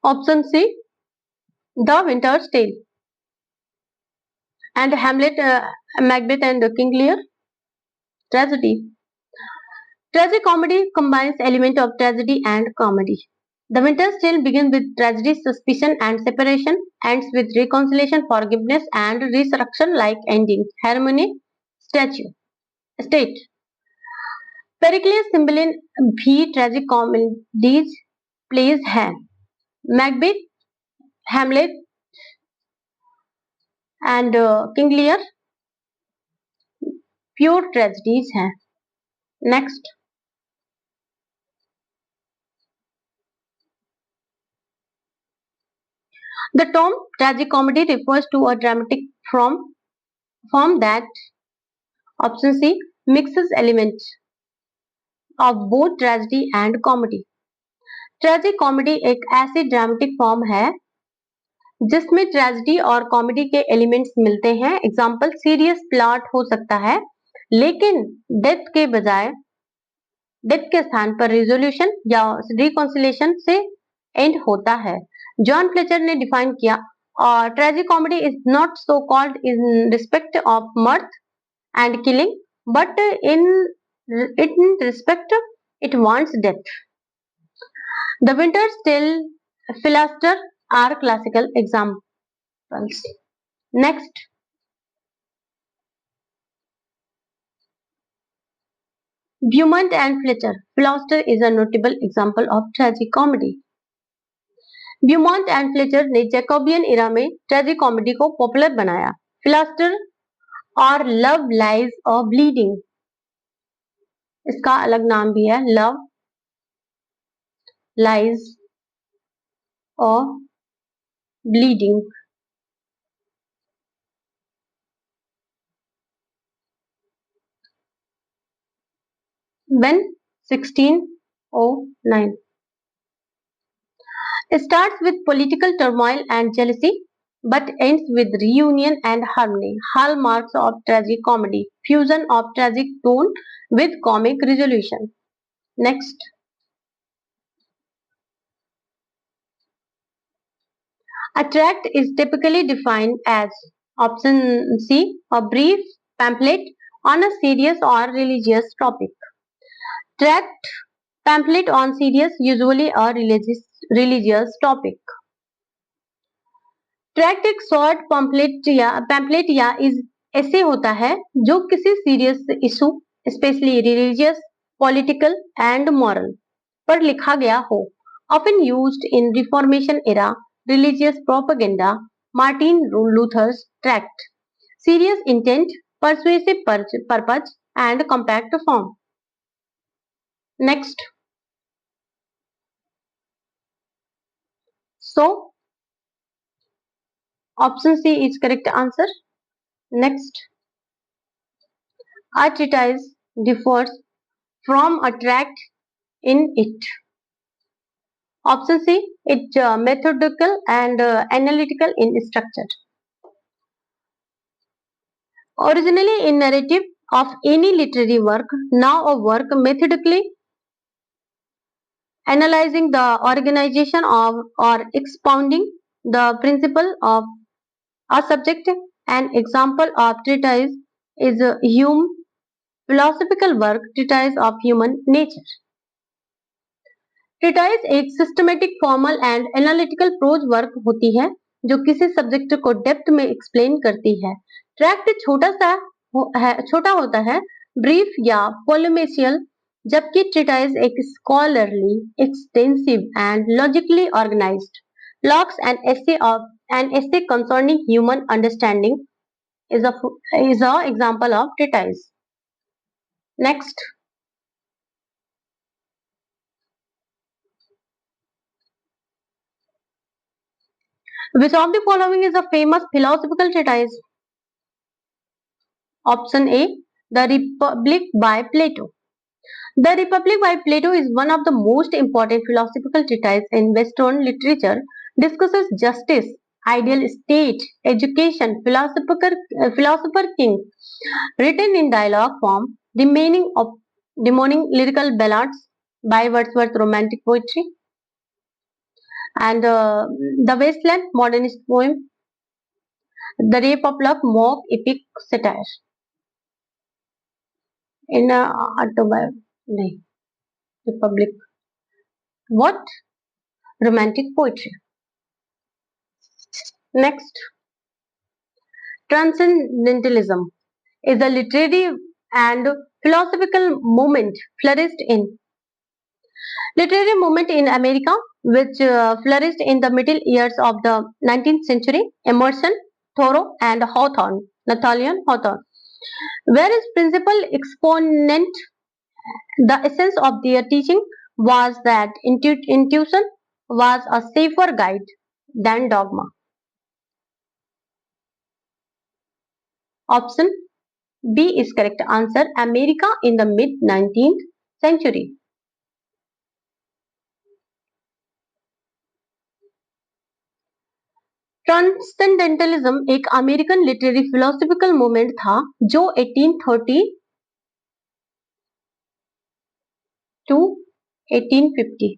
Option C, The Winter's Tale, and Hamlet, Macbeth, and King Lear, tragedy. Tragicomedy combines elements of tragedy and comedy. The Winter's Tale begins with tragedy, suspicion, and separation, ends with reconciliation, forgiveness, and resurrection like ending. Harmony, state. Pericles Cymbeline भी tragic comedies plays हैं. Macbeth, Hamlet, and King Lear pure tragedies हैं. Next, the term tragicomedy refers to a dramatic form that, option C, mixes elements of both tragedy and comedy. Tragic comedy एक ऐसी dramatic form है जिसमें tragedy और comedy के elements मिलते हैं. Example, serious plot हो सकता है लेकिन डेथ के स्थान पर रिजोल्यूशन या रिकॉन्सिलेशन से एंड होता है. जॉन फ्लेचर ने डिफाइन किया, tragic comedy is not so called in respect of मर्थ and killing but in respect it wants death. The Winter's Tale, Philaster are classical examples. Next, Beaumont and Fletcher. Philaster is a notable example of tragicomedy. Beaumont and Fletcher ने Jacobian इरा में ट्रेजिकॉमेडी को popular बनाया. फिलास्टर और love lies और bleeding, इसका अलग नाम भी है, love lies or bleeding. When 1609 starts with political turmoil and jealousy but ends with reunion and harmony. Hallmarks of tragic comedy, fusion of tragic tone with comic resolution. Next, a tract is typically defined as, option C, a brief pamphlet on a serious or religious topic. Tract, pamphlet on serious, usually a religious topic. Tract एक short pamphlet या ऐसे होता है जो किसी serious issue, specially religious, political and moral पर लिखा गया हो. Often used in reformation era religious propaganda. Martin Luther's tract. Serious intent, persuasive purpose, and compact form. Next. So, option C is correct answer. Next. A treatise differs from a tract in it. Option C, it's methodical and analytical in structure. Originally in narrative of any literary work, now a work methodically analyzing the organization of or expounding the principle of a subject. An example of treatise is Hume philosophical work, Treatise of Human Nature. Treatise एक systematic, formal and analytical prose work होती है जो किसी subject को depth में explain करती है. Tract छोटा होता है, ब्रीफ या पोलेमिशियल, जबकि ट्रिटाइज एक scholarly, extensive and logically organized Locke's an essay concerning human understanding is a example of treatise. Next. Which of the following is a famous philosophical treatise? Option A, The Republic by Plato. The Republic by Plato is one of the most important philosophical treatises in Western literature. discusses justice, ideal state, education, philosopher king, written in dialogue form, the morning lyrical ballads by Wordsworth, romantic poetry, and the Wasteland, modernist poem, the Rape of Love, mock epic satire. In autobiography, nahi, Republic, what? Romantic poetry. Next, transcendentalism is a literary and philosophical movement in America, which flourished in the middle years of the 19th century. Emerson, Thoreau, and Hawthorne, Nathaniel Hawthorne, were its principal exponent. The essence of their teaching was that intuition was a safer guide than dogma. Option B is correct answer. America in the mid 19th century. Transcendentalism एक American literary philosophical movement था जो 1830 to 1850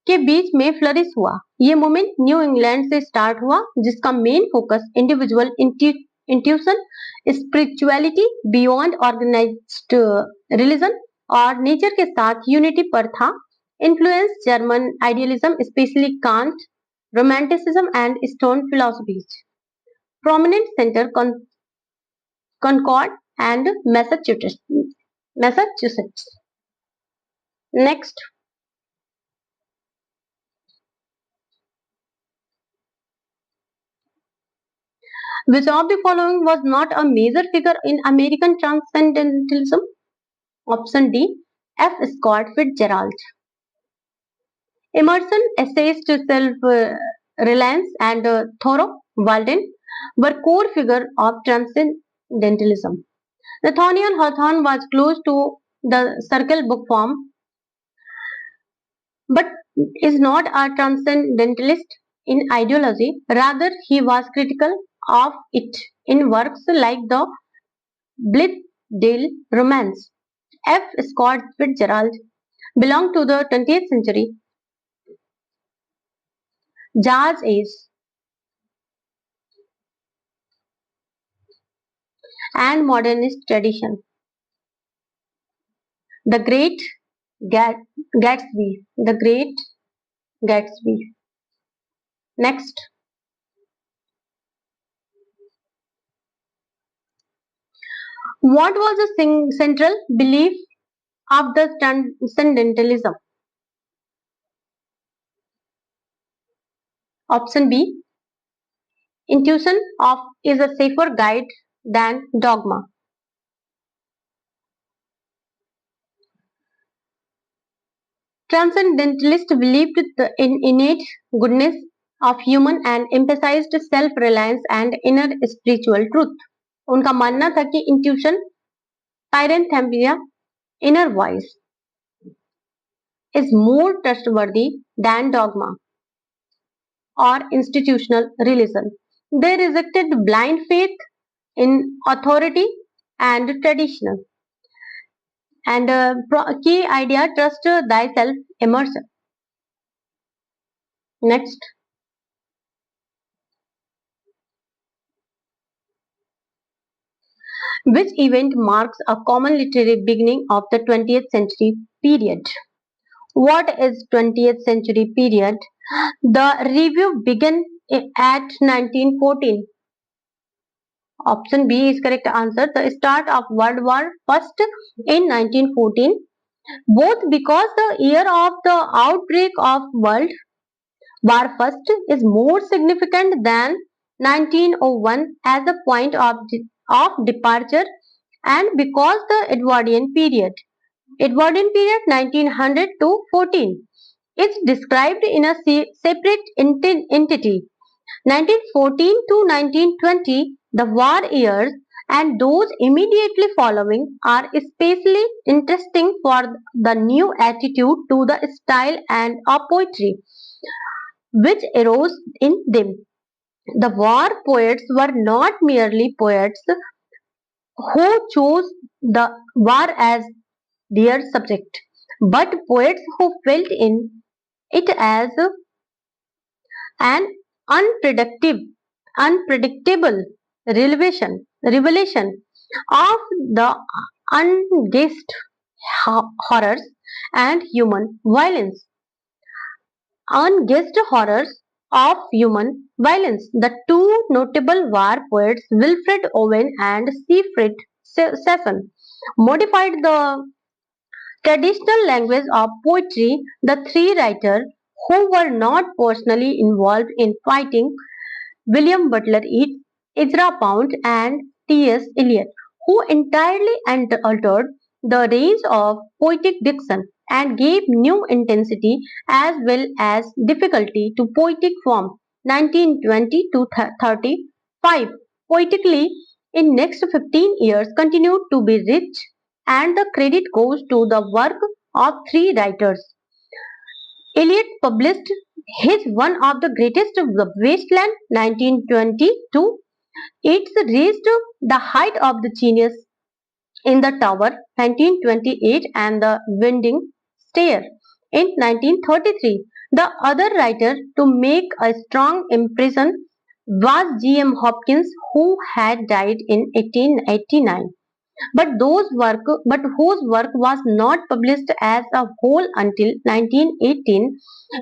के बीच में flourish हुआ। ये movement New England से start हुआ, जिसका main focus individual intuition, spirituality beyond organized religion और नेचर के साथ यूनिटी पर था। Influence German idealism, specially Kant, romanticism and stone philosophies. Prominent center Concord and Massachusetts. Next, which of the following was not a major figure in American transcendentalism? Option D, F. Scott Fitzgerald. Emerson essayist self-reliance and Thoreau Walden were core figures of transcendentalism. Nathaniel Hawthorne was close to the circle book form, but is not a transcendentalist in ideology. Rather, he was critical of it in works like the Blithedale Romance. F. Scott Fitzgerald belonged to the 20th century jazz age and modernist tradition. The Great Gatsby. The Great Gatsby. Next. What was the central belief of the transcendentalism? Option B. Intuition is a safer guide than dogma. Transcendentalists believed in innate goodness of human and emphasized self-reliance and inner spiritual truth. उनका मानना था कि intuition, पायरेंथेम्पिया, inner voice is more trustworthy than dogma or institutional religion. They rejected blind faith in authority and traditional. And key idea, trust thyself, Emerson. Next. Which event marks a common literary beginning of the 20th century period? What is 20th century period? The review began at 1914. Option B is correct answer. The start of World War I in 1914. Both because the year of the outbreak of World War I is more significant than 1901 as a point of departure, and because the Edwardian period 1900 to 14 is described in a separate entity. 1914 to 1920, the war years, and those immediately following are especially interesting for the new attitude to the style and of poetry. which arose in them. The war poets were not merely poets who chose the war as their subject, but poets who felt in it as an unpredictable revelation of the unguessed horrors and human violence. Unguessed horrors of human violence. The two notable war poets, Wilfred Owen and Siegfried Sassoon, modified the traditional language of poetry. The three writers who were not personally involved in fighting, William Butler Yeats, Ezra Pound, and T.S. Eliot, who entirely altered the range of poetic diction and gave new intensity as well as difficulty to poetic form. 1920 to 35 poetically in next 15 years continued to be rich, and the credit goes to the work of three writers. Eliot published his one of the greatest of the Wasteland 1922. It reached the height of the genius in the Tower 1928 and the Winding Stair in 1933. The other writer to make a strong impression was G.M. Hopkins, who had died in 1889, but whose work was not published as a whole until 1918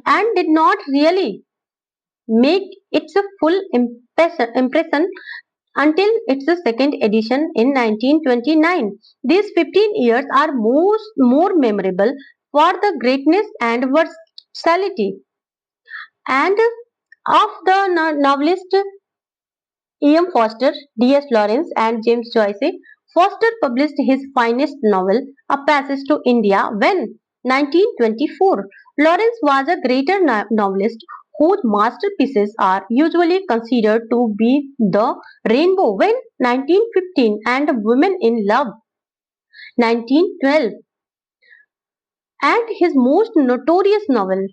and did not really make its a full impression until its second edition in 1929. These 15 years are more memorable for the greatness and versatility and of the novelist E.M. Foster, D.S. Lawrence, and James Joyce. Foster published his finest novel, A Passage to India, when 1924. Lawrence was a greater novelist whose masterpieces are usually considered to be The Rainbow, when 1915, and Women in Love, 1912, and his most notorious novel,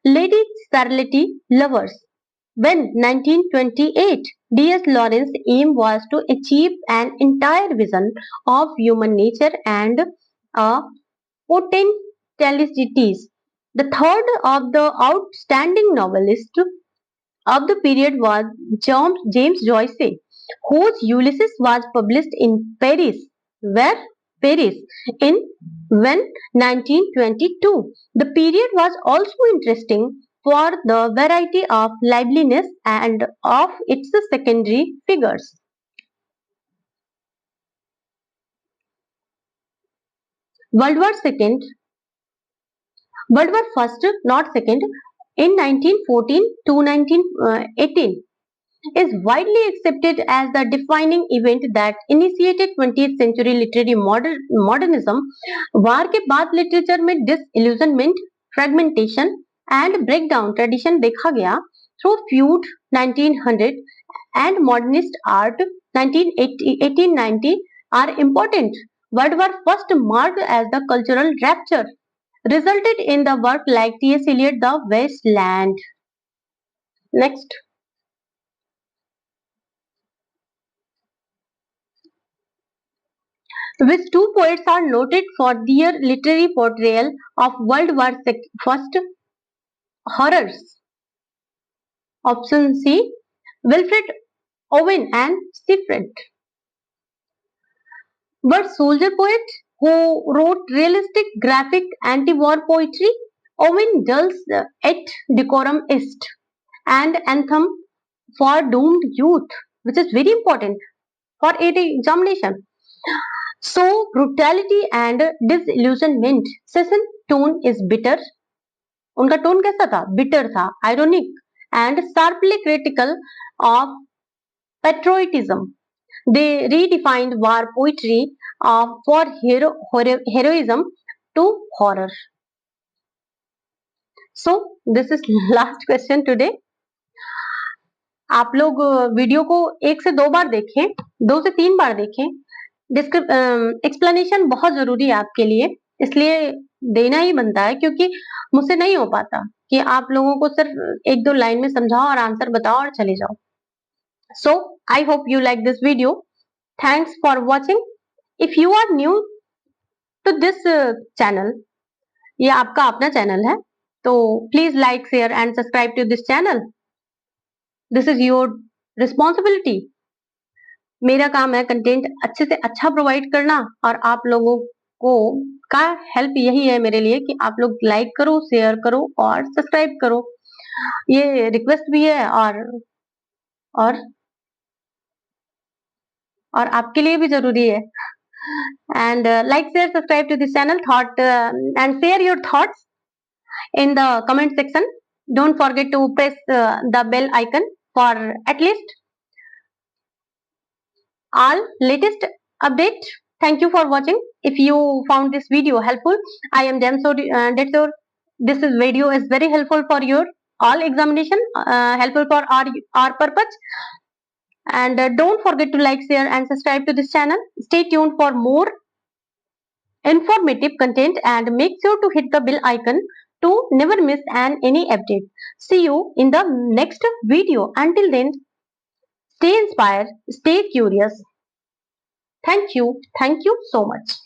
Lady Charlotte Lovers, when 1928. D.S. Lawrence's aim was to achieve an entire vision of human nature and potentialities. The third of the outstanding novelists of the period was James Joyce, whose Ulysses was published in Paris, where Paris in when 1922. The period was also interesting for the variety of liveliness and of its secondary figures. World War II, World War First, not second, in 1914 to 1918 is widely accepted as the defining event that initiated 20th century literary modernism. वार के बाद literature में disillusionment, fragmentation and breakdown tradition देखा गया. Through feud 1900 and modernist art 1890 are important. World War First marked as the cultural rapture, resulted in the work like T.S. Eliot, The Wasteland. Next. Which two poets are noted for their literary portrayal of World War First horrors? Option C, Wilfred Owen and Siegfried. But soldier poet who wrote realistic graphic anti-war poetry, Owen dulls et decorum est, and anthem for doomed youth, which is very important for examination. So brutality and disillusionment. Session tone is bitter. उनका tone कैसा था? Bitter था, ironic and sharply critical of patriotism. They redefined war poetry for heroism to horror. So this is last question today. आप लोग video को 1 से 2 बार देखें, 2 से 3 बार देखें. एक्सप्लेनेशन बहुत जरूरी है आपके लिए. इसलिए देना ही बनता है, क्योंकि मुझसे नहीं हो पाता कि आप लोगों को सिर्फ 1-2 लाइन में समझाओ और आंसर बताओ और चले जाओ। So I hope you like this video. Thanks for watching. If you are new to this channel, ये आपका अपना चैनल है, तो please like, share and subscribe to this channel. This is your responsibility. मेरा काम है कंटेंट अच्छे से अच्छा प्रोवाइड करना, और आप लोगों को का हेल्प यही है मेरे लिए कि आप लोग लाइक करो, शेयर करो और सब्सक्राइब करो. ये रिक्वेस्ट भी है और और आपके लिए भी जरूरी है. And like, share, subscribe to this channel, thought and share your thoughts in the comment section. Don't forget to press the bell icon for at least all latest update. Thank you for watching. If you found this video helpful, I am damn sure this video is very helpful for your all examination, helpful for our purpose. And don't forget to like, share and subscribe to this channel. Stay tuned for more informative content and make sure to hit the bell icon to never miss any update. See you in the next video. Until then, stay inspired, stay curious. Thank you so much.